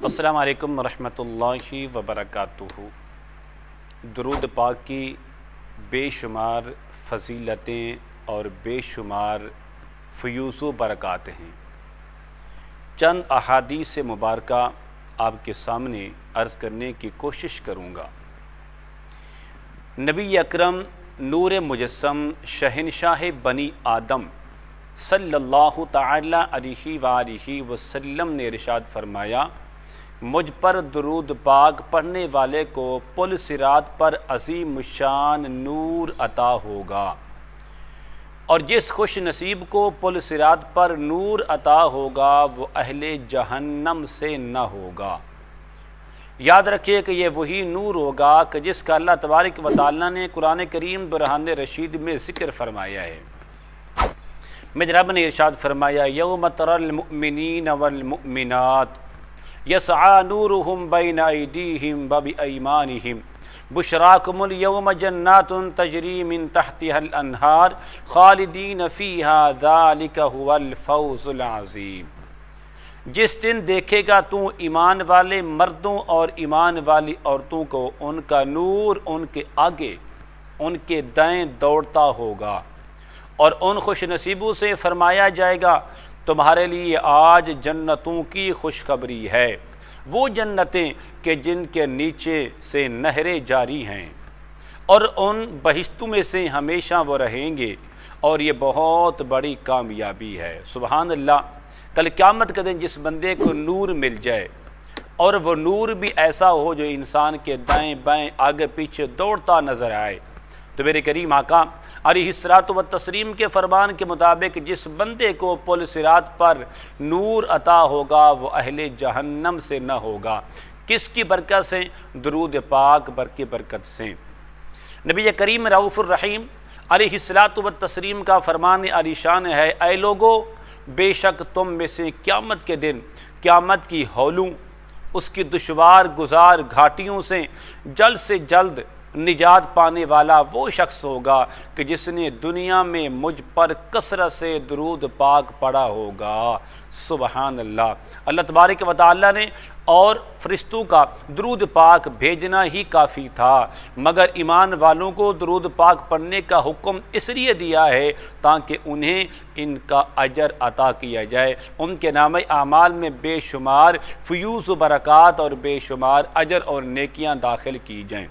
السلام علیکم ورحمۃ اللہ وبرکاتہ۔ درود پاک کی بے شمار فضیلتیں اور بے شمار فیوز و برکات ہیں۔ چند احادیث مبارکہ آپ کے سامنے عرض کرنے کی کوشش کروں گا۔ نبی اکرم نور مجسم شہنشاہ بنی آدم صلی اللہ تعالی علیہ وآلہ وسلم نے ارشاد فرمایا، مجھ پر درود پاک پڑھنے والے کو پل صراط پر عظیم شان نور عطا ہوگا، اور جس خوش نصیب کو پل صراط پر نور عطا ہوگا وہ اہل جہنم سے نہ ہوگا۔ یاد رکھیے کہ یہ وہی نور ہوگا کہ جس کا اللہ تبارک و تعالیٰ نے قرآن کریم برہان رشید میں ذکر فرمایا ہے۔ میرے رب نے ارشاد فرمایا، یوم تری المؤمنین والمؤمنات یسعی نورہم بین ایدیہم وبایمانہم بشراکم اليوم جنات تجری من تحتها الانہار خالدین فیہا ذالک هو الفوز العظیم۔ جس دن دیکھے گا تو ایمان والے مردوں اور ایمان والی عورتوں کو ان کا نور ان کے آگے ان کے دائیں دوڑتا ہوگا، اور ان خوش نصیبوں سے فرمایا جائے گا، تمہارے لیے آج جنتوں کی خوشخبری ہے، وہ جنتیں کہ جن کے نیچے سے نہریں جاری ہیں، اور ان بہشتوں میں سے ہمیشہ وہ رہیں گے، اور یہ بہت بڑی کامیابی ہے۔ سبحان اللہ۔ کل قیامت کے دن جس بندے کو نور مل جائے اور وہ نور بھی ایسا ہو جو انسان کے دائیں بائیں آگے پیچھے دوڑتا نظر آئے، تو میرے کریم آقا علیہ الصلوۃ والتسلیم کے فرمان کے مطابق جس بندے کو پل صراط پر نور عطا ہوگا وہ اہل جہنم سے نہ ہوگا۔ کس کی برکت سے؟ درود پاک کی برکت سے۔ نبی کریم رؤوف الرحیم علیہ الصلوۃ والتسلیم کا فرمان علی شان ہے، اے لوگو، بے شک تم میں سے قیامت کے دن قیامت کی ہولوں، اس کی دشوار گزار گھاٹیوں سے جلد نجات پانے والا وہ شخص ہوگا کہ جس نے دنیا میں مجھ پر کثرت سے درود پاک پڑھا ہوگا۔ سبحان اللہ۔ اللہ تبارک و تعالیٰ نے اور فرشتوں کا درود پاک بھیجنا ہی کافی تھا، مگر ایمان والوں کو درود پاک پڑھنے کا حکم اس لیے دیا ہے تاکہ انہیں ان کا اجر عطا کیا جائے، ان کے نامہ اعمال میں بے شمار فیوز و برکات اور بے شمار اجر اور نیکیاں داخل کی جائیں۔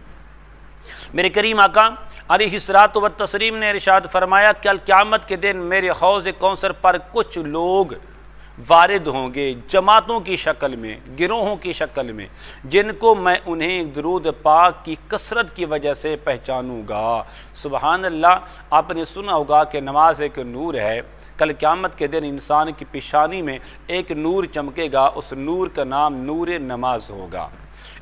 میرے کریم آقا علیہ الصلوۃ والتسلیم نے ارشاد فرمایا، کل قیامت کے دن میرے حوض کوثر پر کچھ لوگ وارد ہوں گے جماعتوں کی شکل میں، گروہوں کی شکل میں، جن کو میں انہیں درود پاک کی کثرت کی وجہ سے پہچانوں گا۔ سبحان اللہ۔ آپ نے سنا ہوگا کہ نماز ایک نور ہے۔ کل قیامت کے دن انسان کی پیشانی میں ایک نور چمکے گا، اس نور کا نام نور نماز ہوگا۔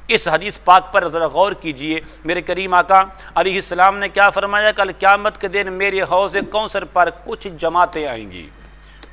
اس حدیث پاک پر ذرا غور کیجئے۔ میرے کریم آقا علیہ السلام نے کیا فرمایا؟ کل قیامت کے دن میرے حوض کوثر پر کچھ جماعتیں آئیں گی،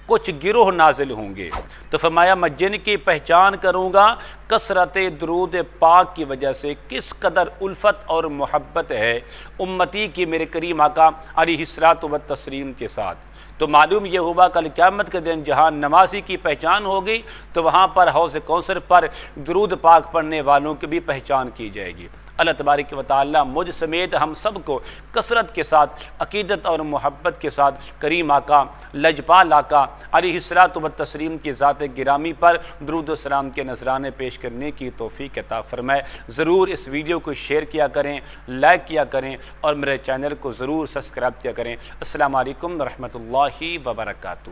کچھ گروہ نازل ہوں گے، تو فرمایا میں جن کی پہچان کروں گا کثرت درود پاک کی وجہ سے۔ کس قدر الفت اور محبت ہے امتی کی میرے کریم آقا علیہ الصلوۃ والتسلیم کے ساتھ۔ تو معلوم یہ ہوا کل قیامت کے دن جہاں نمازی کی پہچان ہوگی تو وہاں پر حوض کوثر پر درود پاک پڑھنے والوں کی بھی پہچان کی جائے گی۔ اللہ تبارک و تعالیٰ مجھ سمیت ہم سب کو کثرت کے ساتھ عقیدت اور محبت کے ساتھ کریم آقا لجپال آقا علیہ الصلوۃ والتسلیم کی ذات گرامی پر درود و سلام کے نذرانے پیش کرنے کی توفیق عطا فرمائے۔ ضرور اس ویڈیو کو شیئر کیا کریں، لائک کیا کریں، اور میرے چینل کو ضرور سبسکرائب کیا کریں۔ السلام علیکم ورحمۃ اللہ وبرکاتہ۔